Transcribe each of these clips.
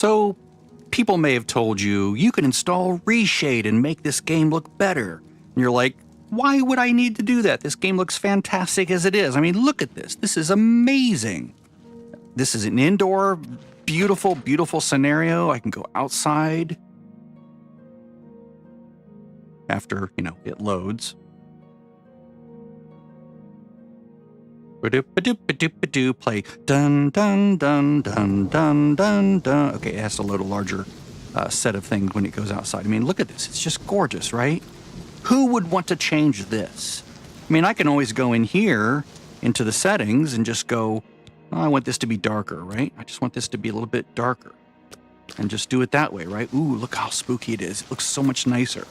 So, people may have told you, you can install ReShade and make this game look better. And you're like, why would I need to do that? This game looks fantastic as it is. I mean, look at this. This is amazing. This is an indoor, beautiful, beautiful scenario. I can go outside after, it loads. Play dun dun dun dun dun dun dun. Okay, it has to load a larger set of things when it goes outside. I mean, look at this. It's just gorgeous, right? Who would want to change this? I mean, I can always go in here into the settings and just go, oh, I want this to be darker, right? I just want this to be a little bit darker. And just do it that way, right? Ooh, look how spooky it is. It looks so much nicer.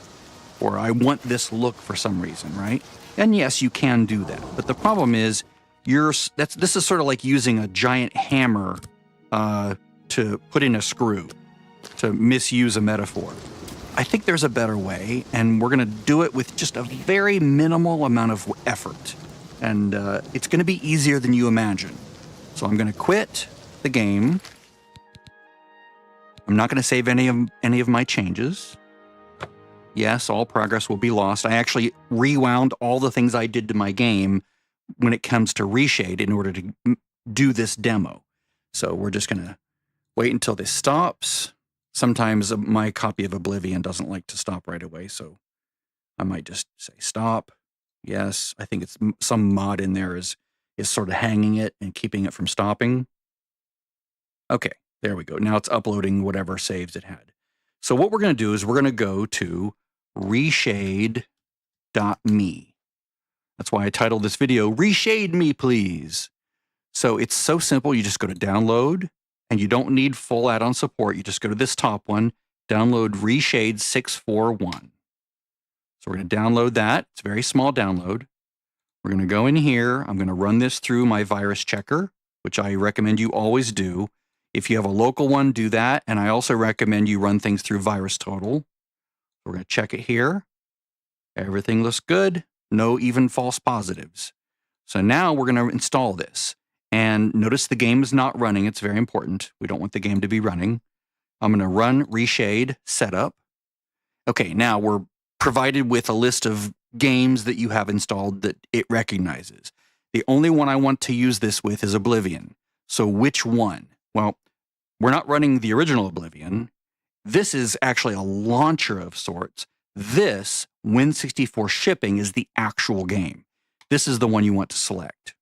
Or I want this look for some reason, right? And yes, you can do that. But the problem is, this is sort of like using a giant hammer to put in a screw, to misuse a metaphor. I think there's a better way, and we're going to do it with just a very minimal amount of effort. And it's going to be easier than you imagine. So I'm going to quit the game. I'm not going to save any of my changes. Yes, all progress will be lost. I actually rewound all the things I did to my game when it comes to ReShade in order to do this demo. So we're just going to wait until this stops. Sometimes my copy of Oblivion doesn't like to stop right away, so I might just say stop. Yes, I think it's some mod in there is sort of hanging it and keeping it from stopping. Okay, there we go. Now it's uploading whatever saves it had. So what we're going to do is we're going to go to reshade.me. That's why I titled this video, Reshade Me, Please. So it's so simple. You just go to download, and you don't need full add-on support. You just go to this top one, download ReShade 641. So we're going to download that. It's a very small download. We're going to go in here. I'm going to run this through my virus checker, which I recommend you always do. If you have a local one, do that. And I also recommend you run things through VirusTotal. We're going to check it here. Everything looks good. No even false positives. So now we're going to install this. And notice the game is not running. It's very important. We don't want the game to be running. I'm going to run ReShade setup. Okay, now we're provided with a list of games that you have installed that it recognizes. The only one I want to use this with is Oblivion. So which one? Well, we're not running the original Oblivion. This is actually a launcher of sorts. This, Win64 shipping, is the actual game. This is the one you want to select.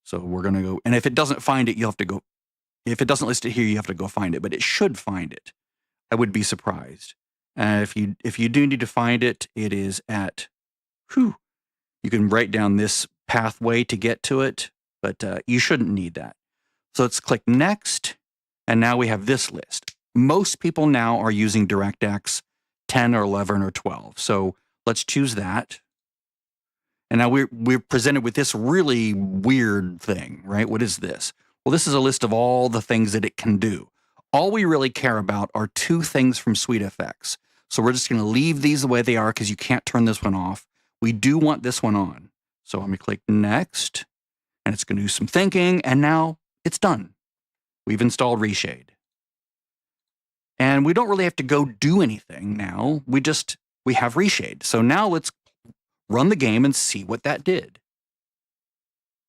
So we're going to go, and if it doesn't find it, you'll have to go, if it doesn't list it here, you have to go find it, but it should find it. I would be surprised. If you do need to find it, it is at, you can write down this pathway to get to it, but you shouldn't need that. So let's click next, and now we have this list. Most people now are using DirectX 10 or 11 or 12. So let's choose that. And now we're presented with this really weird thing, right? What is this? Well, this is a list of all the things that it can do. All we really care about are two things from SweetFX. So we're just going to leave these the way they are because you can't turn this one off. We do want this one on. So I'm going to click next, and it's going to do some thinking, and now it's done. We've installed ReShade. And we don't really have to go do anything now. We have ReShade. So now let's run the game and see what that did.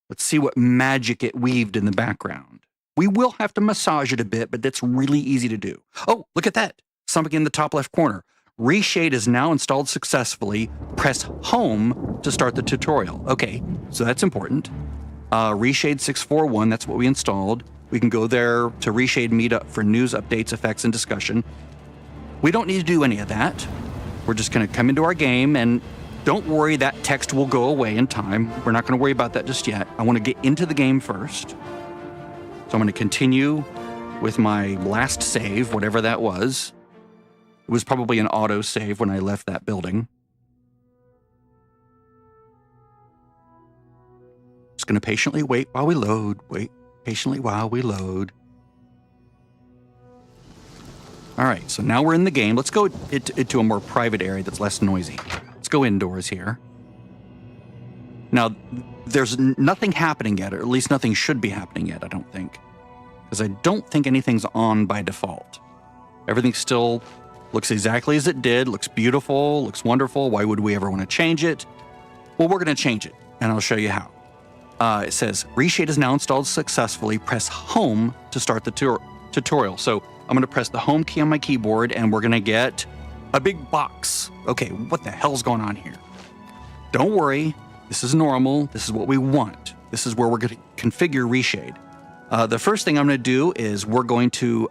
Let's see what magic it weaved in the background. We will have to massage it a bit, but that's really easy to do. Oh, look at that. Something in the top left corner. ReShade is now installed successfully. Press home to start the tutorial. Okay, so that's important. ReShade 641, that's what we installed. We can go there to ReShade Meetup for news, updates, effects, and discussion. We don't need to do any of that. We're just going to come into our game, and don't worry, that text will go away in time. We're not going to worry about that just yet. I want to get into the game first. So I'm going to continue with my last save, whatever that was. It was probably an auto save when I left that building. Just going to patiently wait while we load. Wait patiently while we load. All right, so now we're in the game. Let's go into a more private area that's less noisy. Let's go indoors here. Now, there's nothing happening yet, or at least nothing should be happening yet, I don't think. because I don't think anything's on by default. Everything still looks exactly as it did, looks beautiful, looks wonderful. Why would we ever want to change it? Well, we're going to change it, and I'll show you how. It says, ReShade is now installed successfully. Press Home to start the tutorial. So I'm going to press the Home key on my keyboard, and we're going to get a big box. Okay, what the hell's going on here? Don't worry. This is normal. This is what we want. This is where we're going to configure ReShade. The first thing I'm going to do is we're going to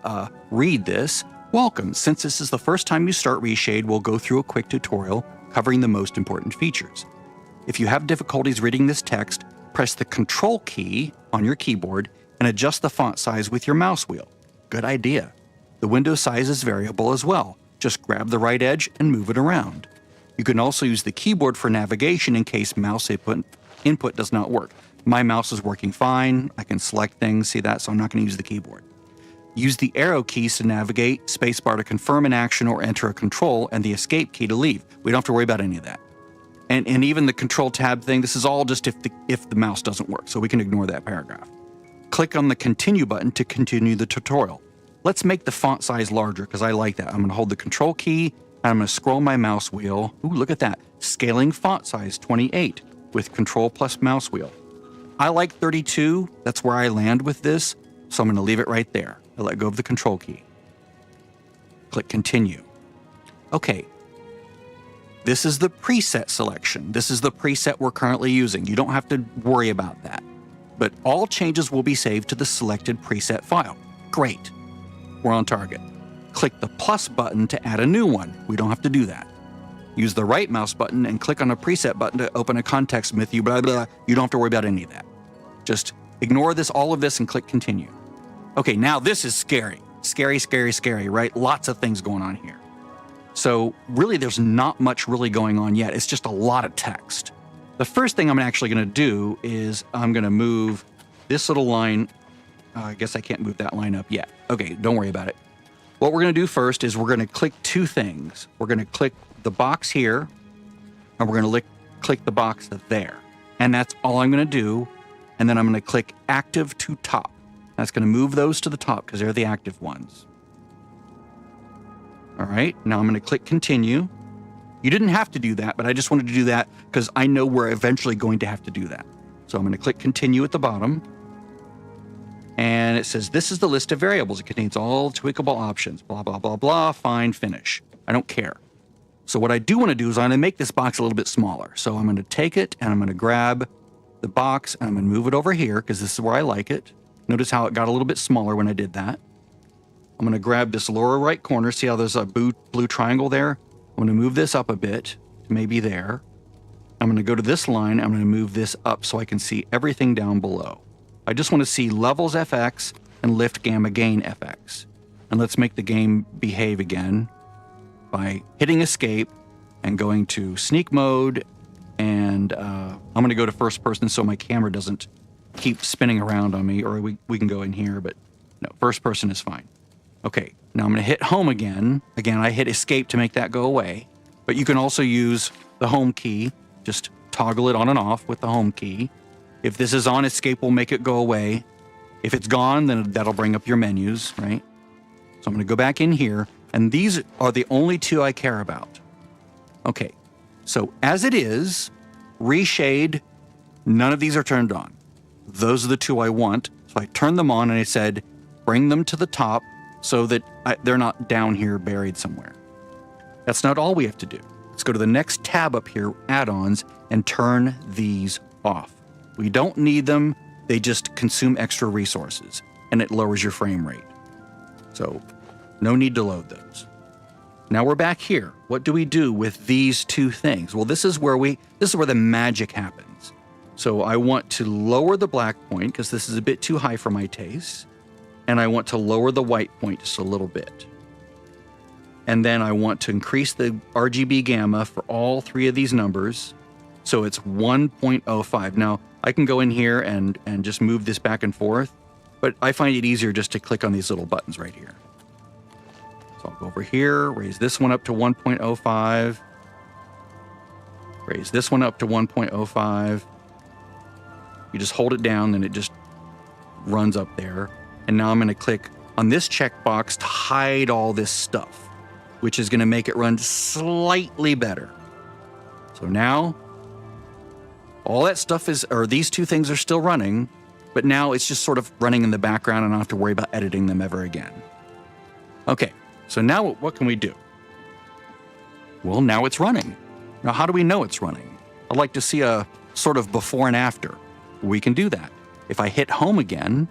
read this. Welcome. Since this is the first time you start ReShade, we'll go through a quick tutorial covering the most important features. If you have difficulties reading this text, press the Control key on your keyboard and adjust the font size with your mouse wheel. Good idea. The window size is variable as well. Just grab the right edge and move it around. You can also use the keyboard for navigation in case mouse input does not work. My mouse is working fine. I can select things, see that, so I'm not going to use the keyboard. Use the arrow keys to navigate, spacebar to confirm an action or enter a control, and the escape key to leave. We don't have to worry about any of that. And even the control tab thing, this is all just if the mouse doesn't work, so we can ignore that paragraph. Click on the continue button to continue the tutorial. Let's make the font size larger because I like that. I'm going to hold the control key and I'm going to scroll my mouse wheel. Ooh, look at that. Scaling font size 28 with control plus mouse wheel. I like 32. That's where I land with this. So I'm going to leave it right there. I let go of the control key. Click continue. Okay. This is the preset selection. This is the preset we're currently using. You don't have to worry about that. But all changes will be saved to the selected preset file. Great. We're on target. Click the plus button to add a new one. We don't have to do that. Use the right mouse button and click on a preset button to open a context menu, blah, blah, blah. You don't have to worry about any of that. Just ignore all of this and click continue. Okay, now this is scary. Scary, scary, scary, right? Lots of things going on here. So really, there's not much really going on yet. It's just a lot of text. The first thing I'm actually going to do is I'm going to move this little line. I guess I can't move that line up yet. Okay, don't worry about it. What we're going to do first is we're going to click two things. We're going to click the box here, and we're going to click the box there. And that's all I'm going to do. And then I'm going to click active to top. That's going to move those to the top because they're the active ones. All right, now I'm going to click continue. You didn't have to do that, but I just wanted to do that because I know we're eventually going to have to do that. So I'm going to click continue at the bottom. And it says, this is the list of variables. It contains all tweakable options, blah, blah, blah, blah, fine, finish. I don't care. So what I do want to do is I'm going to make this box a little bit smaller. So I'm going to take it and I'm going to grab the box and I'm going to move it over here because this is where I like it. Notice how it got a little bit smaller when I did that. I'm going to grab this lower right corner. See how there's a blue triangle there? I'm going to move this up a bit to maybe there. I'm going to go to this line. I'm going to move this up so I can see everything down below. I just want to see levels FX and lift gamma gain FX. And let's make the game behave again by hitting escape and going to sneak mode. And I'm going to go to first person so my camera doesn't keep spinning around on me, or we can go in here, but no, first person is fine. Okay, now I'm going to hit home again. Again, I hit escape to make that go away, but you can also use the home key. Just toggle it on and off with the home key. If this is on, escape will make it go away. If it's gone, then that'll bring up your menus, right? So I'm going to go back in here, and these are the only two I care about. Okay, so as it is, ReShade, none of these are turned on. Those are the two I want. So I turned them on and I said, bring them to the top so that they're not down here buried somewhere. That's not all we have to do. Let's go to the next tab up here, add-ons, and turn these off. We don't need them. They just consume extra resources and it lowers your frame rate. So no need to load those. Now we're back here. What do we do with these two things? Well, this is where the magic happens. So I want to lower the black point because this is a bit too high for my taste. And I want to lower the white point just a little bit. And then I want to increase the RGB gamma for all three of these numbers. So it's 1.05. Now I can go in here and just move this back and forth, but I find it easier just to click on these little buttons right here. So I'll go over here, raise this one up to 1.05. Raise this one up to 1.05. You just hold it down and it just runs up there. And now I'm going to click on this checkbox to hide all this stuff, which is going to make it run slightly better. So now all that stuff these two things are still running, but now it's just sort of running in the background and I don't have to worry about editing them ever again. Okay, so now what can we do? Well, now it's running. Now, how do we know it's running? I'd like to see a sort of before and after. We can do that. If I hit home again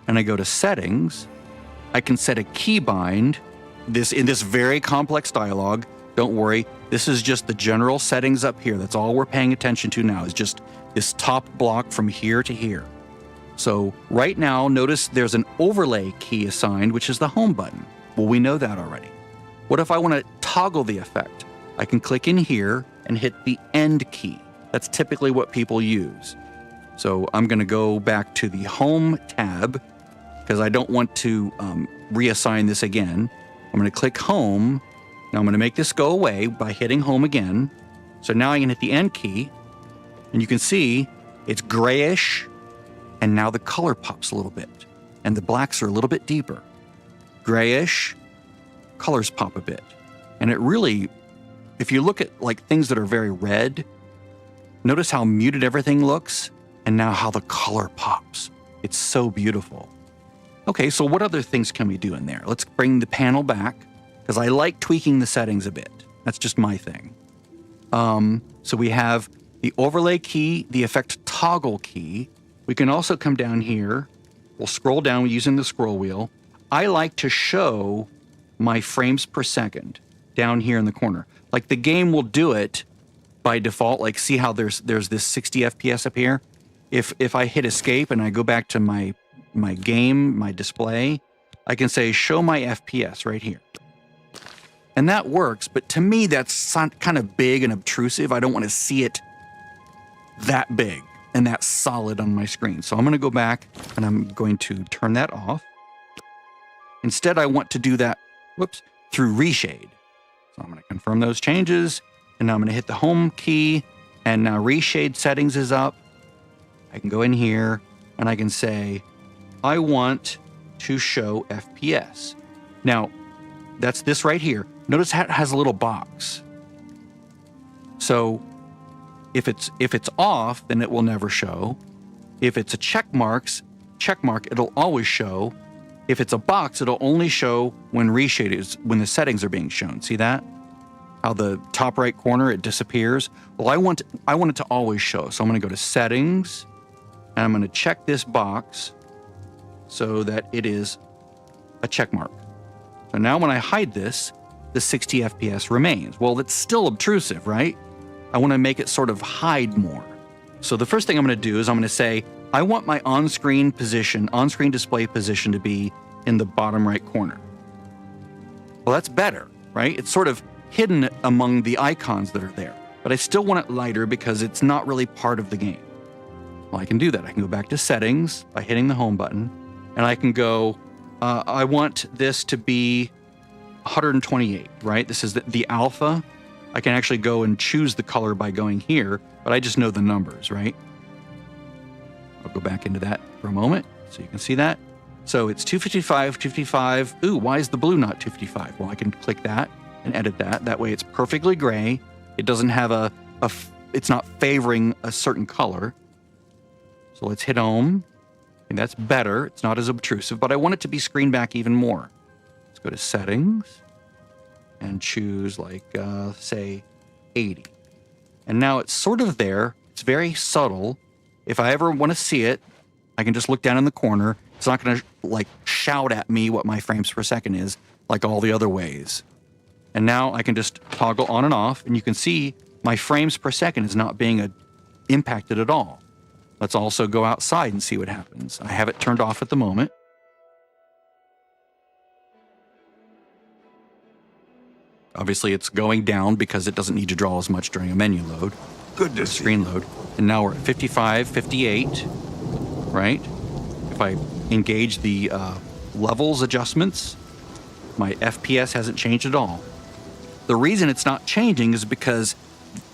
and I go to settings, I can set a keybind. In this very complex dialog. Don't worry, this is just the general settings up here. That's all we're paying attention to now, is just this top block from here to here. So right now, notice there's an overlay key assigned, which is the home button. Well, we know that already. What if I want to toggle the effect? I can click in here and hit the end key. That's typically what people use. So I'm going to go back to the home tab because I don't want to reassign this again. I'm going to click home. Now I'm going to make this go away by hitting home again. So now I can hit the end key and you can see it's grayish and now the color pops a little bit and the blacks are a little bit deeper. Grayish, colors pop a bit. And it really, if you look at like things that are very red, notice how muted everything looks and now how the color pops. It's so beautiful. Okay, so what other things can we do in there? Let's bring the panel back because I like tweaking the settings a bit. That's just my thing. So we have the overlay key, the effect toggle key. We can also come down here. We'll scroll down using the scroll wheel. I like to show my frames per second down here in the corner. Like the game will do it by default. Like see how there's this 60 FPS up here? If I hit escape and I go back to my game, my display, I can say show my FPS right here. And that works, but to me that's kind of big and obtrusive. I don't want to see it that big and that solid on my screen. So I'm going to go back and I'm going to turn that off. Instead, I want to do that, through ReShade. So I'm going to confirm those changes and now I'm going to hit the home key and now ReShade settings is up. I can go in here and I can say, I want to show FPS. Now, that's this right here. Notice how it has a little box. So if it's off, then it will never show. If it's a check mark, it'll always show. If it's a box, it'll only show when when the settings are being shown. See that? How the top right corner, it disappears. Well, I want it to always show. So I'm going to go to settings and I'm going to check this box so that it is a check mark. So now when I hide this, the 60 FPS remains. Well, it's still obtrusive, right? I want to make it sort of hide more. So the first thing I'm going to do is I'm going to say, I want my on-screen display position to be in the bottom right corner. Well, that's better, right? It's sort of hidden among the icons that are there, but I still want it lighter because it's not really part of the game. Well, I can do that. I can go back to settings by hitting the home button, and I can go, I want this to be 128, right? This is the alpha. I can actually go and choose the color by going here, but I just know the numbers, right? I'll go back into that for a moment so you can see that. So it's 255, 255. Ooh, why is the blue not 255? Well, I can click that and edit that. That way it's perfectly gray. It doesn't have it's not favoring a certain color. So let's hit home. And that's better. It's not as obtrusive, but I want it to be screened back even more. Let's go to settings and choose like, say 80. And now it's sort of there. It's very subtle. If I ever want to see it, I can just look down in the corner. It's not going to like shout at me what my frames per second is like all the other ways. And now I can just toggle on and off and you can see my frames per second is not being impacted at all. Let's also go outside and see what happens. I have it turned off at the moment. Obviously it's going down because it doesn't need to draw as much during a menu load. Good to see. Screen load. And now we're at 55, 58, right? If I engage the levels adjustments, my FPS hasn't changed at all. The reason it's not changing is because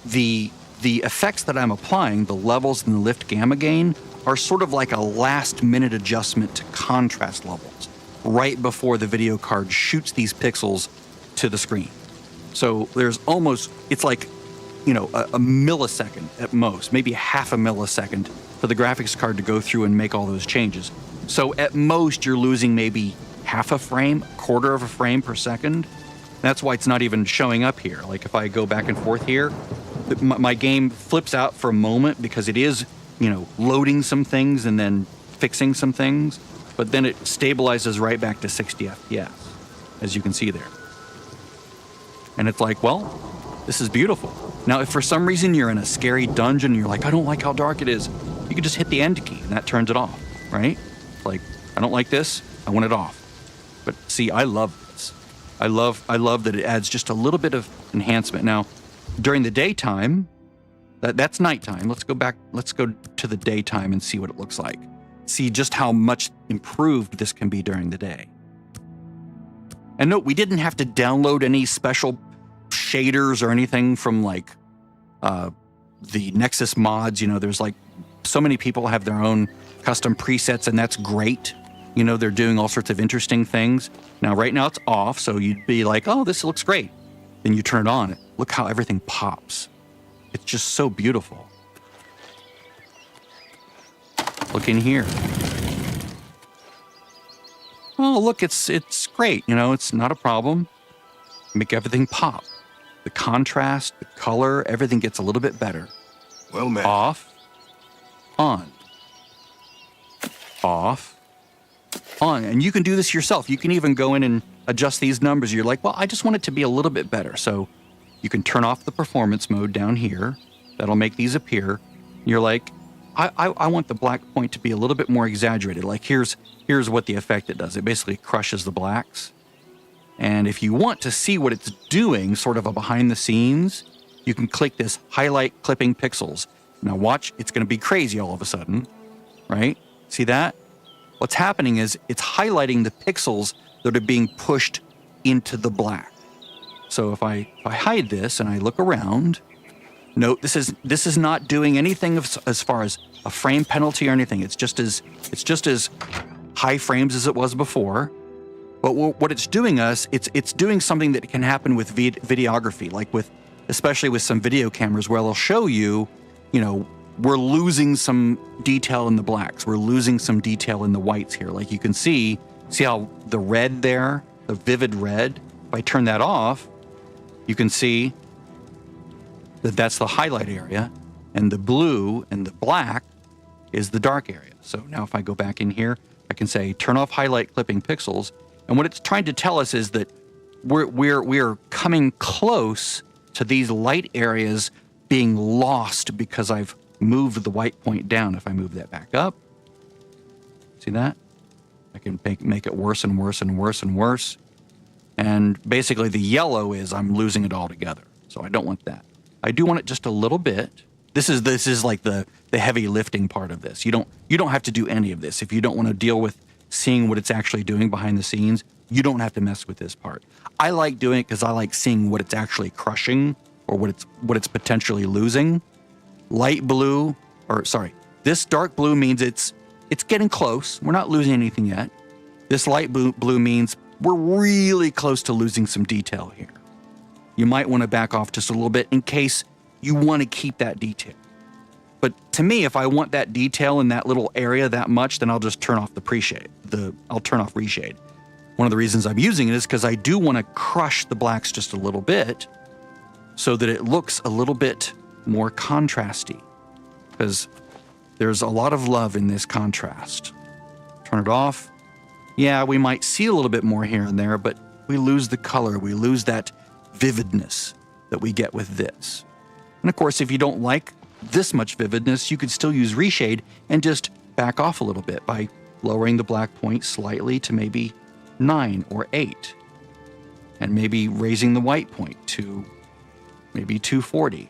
the effects that I'm applying, the levels and the lift gamma gain, are sort of like a last-minute adjustment to contrast levels right before the video card shoots these pixels to the screen. So there's almost, it's like, a millisecond at most, maybe half a millisecond for the graphics card to go through and make all those changes. So at most, you're losing maybe half a frame, quarter of a frame per second. That's why it's not even showing up here. Like if I go back and forth here, my game flips out for a moment because it is, loading some things and then fixing some things, but then it stabilizes right back to 60 FPS, as you can see there. And it's like, well, this is beautiful. Now, if for some reason you're in a scary dungeon and you're like, I don't like how dark it is, you can just hit the end key and that turns it off, right? It's like, I don't like this, I want it off. But see, I love this. I love that it adds just a little bit of enhancement. Now, during the daytime, that's nighttime. Let's go to the daytime and see what it looks like. See just how much improved this can be during the day. And note, we didn't have to download any special shaders or anything from like the Nexus mods. There's like so many people have their own custom presets, and that's great. They're doing all sorts of interesting things. Now, right now it's off, so you'd be like, oh, this looks great. Then you turn it on. Look how everything pops. It's just so beautiful. Look in here. Oh, look, it's great. It's not a problem. Make everything pop. The contrast, the color, everything gets a little bit better. Well met. Off, on, off, on. And you can do this yourself. You can even go in and adjust these numbers. You're like, well, I just want it to be a little bit better. So you can turn off the performance mode down here. That'll make these appear. You're like, I want the black point to be a little bit more exaggerated. Like here's what the effect it does. It basically crushes the blacks. And if you want to see what it's doing, sort of a behind the scenes, you can click this highlight clipping pixels. Now watch, it's going to be crazy all of a sudden, right? See that? What's happening is it's highlighting the pixels that are being pushed into the black. So if I hide this and I look around, note this is not doing anything as far as a frame penalty or anything. It's just as high frames as it was before. But what it's doing it's doing something that can happen with videography, like especially with some video cameras where they'll show you, we're losing some detail in the blacks. We're losing some detail in the whites here. Like you can see how the red there, the vivid red, if I turn that off, you can see that that's the highlight area, and the blue and the black is the dark area. So now if I go back in here, I can say turn off highlight clipping pixels. And what it's trying to tell us is that we're coming close to these light areas being lost because I've moved the white point down. If I move that back up, see that? I can make it worse and worse and worse and worse. And basically the yellow is I'm losing it all together. So I don't want that. I do want it just a little bit. This is like the heavy lifting part of this. You don't have to do any of this. If you don't want to deal with seeing what it's actually doing behind the scenes, you don't have to mess with this part. I like doing it because I like seeing what it's actually crushing or what it's potentially losing. Light blue, this dark blue means it's getting close. We're not losing anything yet. This light blue means we're really close to losing some detail here. You might want to back off just a little bit in case you want to keep that detail. But to me, if I want that detail in that little area that much, then I'll just turn off I'll turn off ReShade. One of the reasons I'm using it is because I do want to crush the blacks just a little bit so that it looks a little bit more contrasty, because there's a lot of love in this contrast. Turn it off. Yeah, we might see a little bit more here and there, but we lose the color. We lose that vividness that we get with this. And of course, if you don't like this much vividness, you could still use ReShade and just back off a little bit by lowering the black point slightly to maybe 9 or 8, and maybe raising the white point to maybe 240.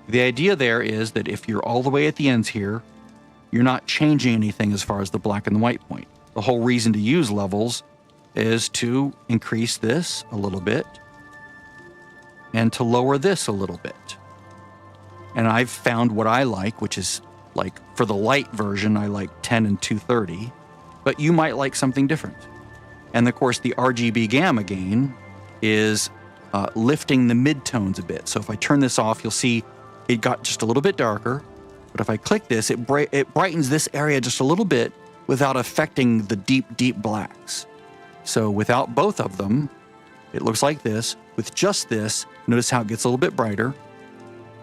The idea there is that if you're all the way at the ends here, you're not changing anything as far as the black and the white point. The whole reason to use levels is to increase this a little bit and to lower this a little bit. And I've found what I like, which is Like for the light version, I like 10 and 230, but you might like something different. And of course, the RGB gamma gain is lifting the midtones a bit. So if I turn this off, you'll see it got just a little bit darker. But if I click this, it brightens this area just a little bit without affecting the deep, deep blacks. So without both of them, it looks like this. With just this, notice how it gets a little bit brighter,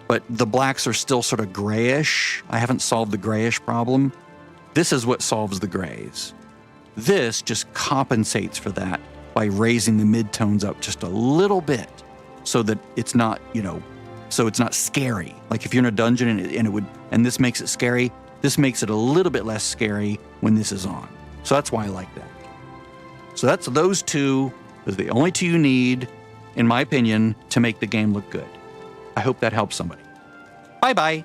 but the blacks are still sort of grayish. I haven't solved the grayish problem. This is what solves the grays. This just compensates for that by raising the midtones up just a little bit so that it's not, so it's not scary. Like if you're in a dungeon and this makes it scary, this makes it a little bit less scary when this is on. So that's why I like that. So that's those two. Those are the only two you need, in my opinion, to make the game look good. I hope that helps somebody. Bye-bye.